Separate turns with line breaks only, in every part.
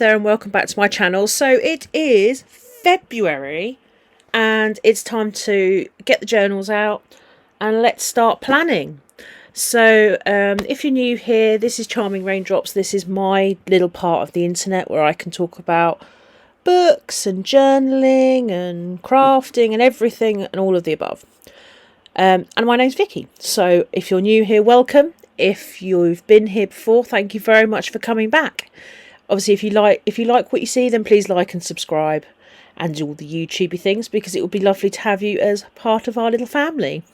there and welcome back to my channel. So it is February and it's time to get the journals out and let's start planning. So if you're new here, this is Charming Raindrops. This is my little part of the internet where I can talk about books and journaling and crafting and everything and all of the above. And my name's Vicky. So if you're new here, welcome. If you've been here before, thank you very much for coming back. Obviously, if you like what you see, then please like and subscribe and do all the YouTubey things, because it would be lovely to have you as part of our little family.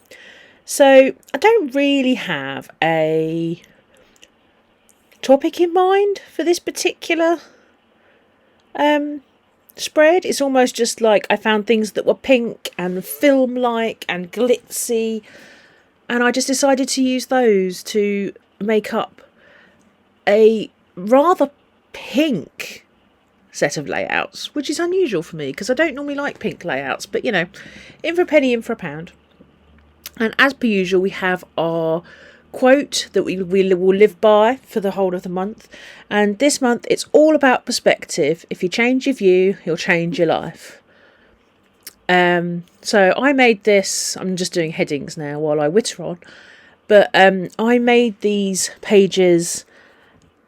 So I don't really have a topic in mind for this particular spread. It's almost just like I found things that were pink and film-like and glitzy, and I just decided to use those to make up a rather pink set of layouts, which is unusual for me because I don't normally like pink layouts, but you know, in for a penny, in for a pound. And as per usual, we have our quote that we will live by for the whole of the month. And this month, it's all about perspective. If you change your view, you'll change your life. So I made this, I'm just doing headings now while I witter on, but I made these pages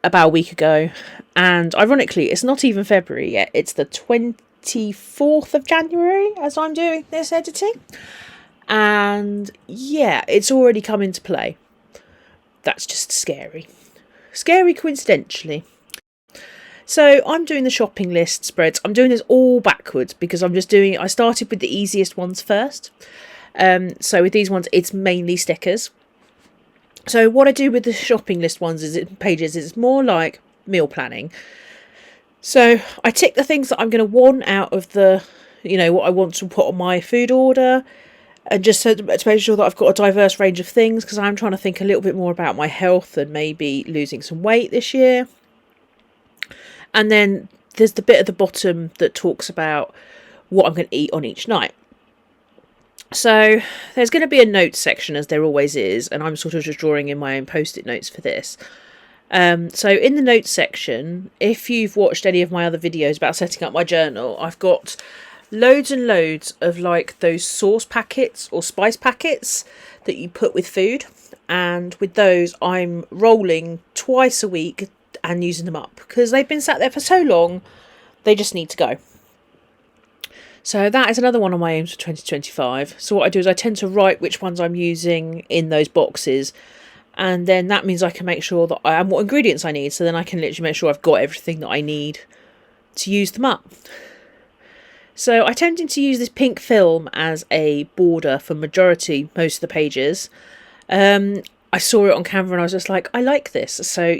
about a week ago, and ironically it's not even February yet, it's the 24th of January as I'm doing this editing, and yeah, it's already come into play. That's just scary coincidentally. So I'm doing the shopping list spreads. I'm doing this all backwards because I started with the easiest ones first. So with these ones, it's mainly stickers. So what I do with the shopping list ones pages is more like meal planning. So I tick the things that I'm going to want out of the, what I want to put on my food order, and just to make sure that I've got a diverse range of things, because I'm trying to think a little bit more about my health and maybe losing some weight this year. And then there's the bit at the bottom that talks about what I'm going to eat on each night. So there's going to be a notes section, as there always is, and I'm sort of just drawing in my own post-it notes for this. So in the notes section, if you've watched any of my other videos about setting up my journal, I've got loads and loads of like those sauce packets or spice packets that you put with food. And with those, I'm rolling twice a week and using them up because they've been sat there for so long, they just need to go. So that is another one of my aims for 2025. So what I do is I tend to write which ones I'm using in those boxes, and then that means I can make sure that and what ingredients I need, so then I can literally make sure I've got everything that I need to use them up. So I tended to use this pink film as a border for most of the pages. I saw it on Canva and I was just like, I like this. So,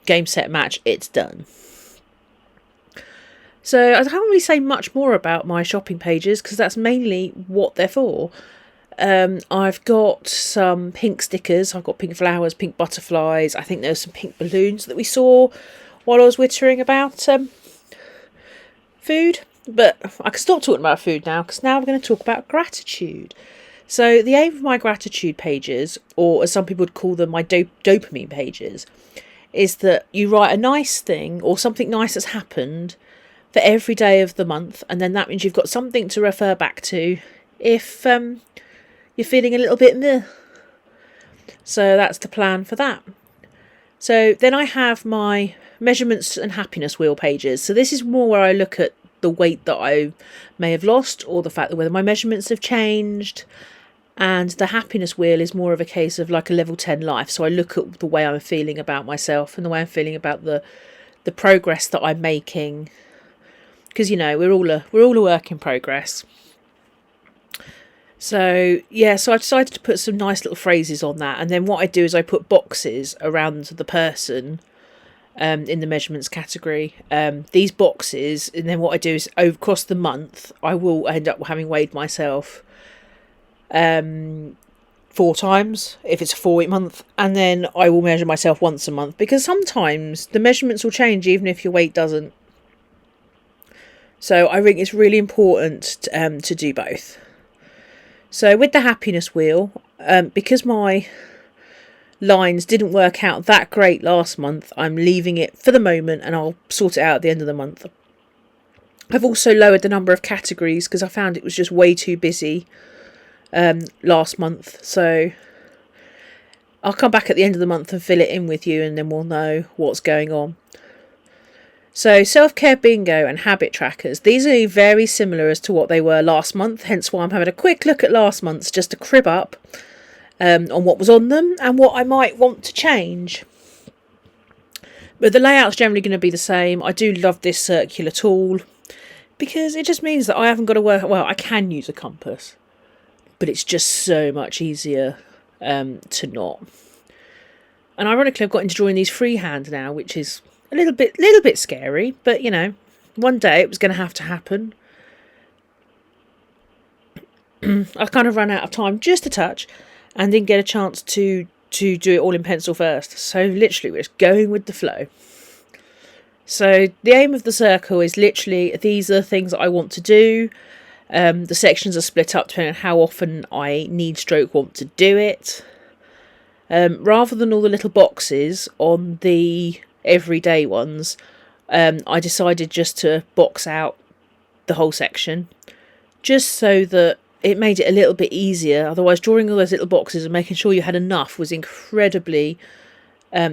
game, set, match, it's done. So I can't really say much more about my shopping pages because that's mainly what they're for. I've got some pink stickers. I've got pink flowers, pink butterflies. I think there's some pink balloons that we saw while I was wittering about food. But I can stop talking about food now because now we're going to talk about gratitude. So the aim of my gratitude pages, or as some people would call them, my dopamine pages, is that you write a nice thing or something nice that's happened for every day of the month, and then that means you've got something to refer back to if you're feeling a little bit meh. So that's the plan for that. So then I have my measurements and happiness wheel pages. So this is more where I look at the weight that I may have lost, or the fact that whether my measurements have changed. And the happiness wheel is more of a case of like a level 10 life. So I look at the way I'm feeling about myself and the way I'm feeling about the progress that I'm making. Because, we're all a work in progress. So, yeah, so I decided to put some nice little phrases on that. And then what I do is I put boxes around the person in the measurements category. These boxes, and then what I do is across the month, I will end up having weighed myself 4 times if it's a 4-week month, and then I will measure myself once a month, because sometimes the measurements will change even if your weight doesn't. So I think it's really important to do both. So with the happiness wheel, because my lines didn't work out that great last month, I'm leaving it for the moment and I'll sort it out at the end of the month. I've also lowered the number of categories because I found it was just way too busy last month. So I'll come back at the end of the month and fill it in with you, and then we'll know what's going on. So self-care bingo and habit trackers, these are very similar as to what they were last month, hence why I'm having a quick look at last month's just to crib up on what was on them and what I might want to change. But the layout's generally going to be the same. I do love this circular tool because it just means that I haven't got to work. Well, I can use a compass, but it's just so much easier to not. And ironically, I've got into drawing these freehand now, which is a little bit scary, but you know, one day it was going to have to happen. I kind of ran out of time just a touch and didn't get a chance to do it all in pencil first. So literally we're just going with the flow. So the aim of the circle is literally, these are the things that I want to do. The sections are split up depending on how often I want to do it. Rather than all the little boxes on the everyday ones, I decided just to box out the whole section, just so that it made it a little bit easier. Otherwise, drawing all those little boxes and making sure you had enough was incredibly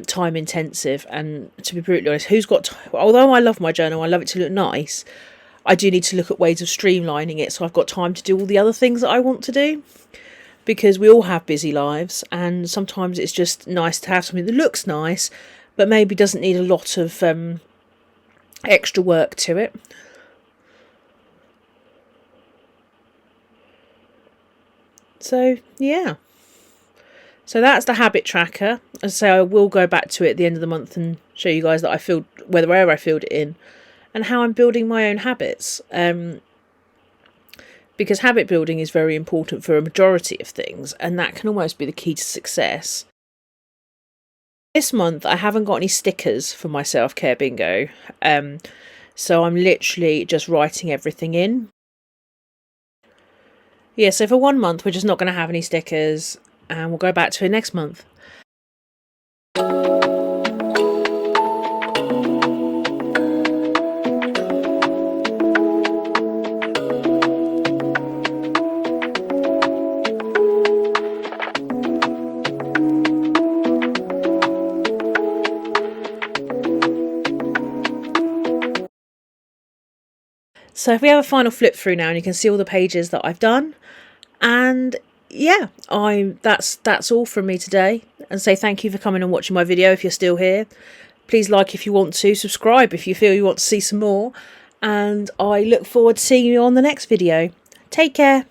time intensive. And to be brutally honest, although I love my journal, I love it to look nice, I do need to look at ways of streamlining it so I've got time to do all the other things that I want to do, because we all have busy lives and sometimes it's just nice to have something that looks nice but maybe doesn't need a lot of extra work to it. So yeah, so that's the habit tracker. As I say, I will go back to it at the end of the month and show you guys that I filled where I filled it in and how I'm building my own habits, because habit building is very important for a majority of things, and that can almost be the key to success. This month I haven't got any stickers for my self-care bingo, so I'm literally just writing everything in. Yeah, so for 1 month we're just not going to have any stickers, and we'll go back to it next month. So if we have a final flip through now, and you can see all the pages that I've done, and yeah, that's all from me today. And say thank you for coming and watching my video if you're still here. Please like if you want to, subscribe if you feel you want to see some more, and I look forward to seeing you on the next video. Take care.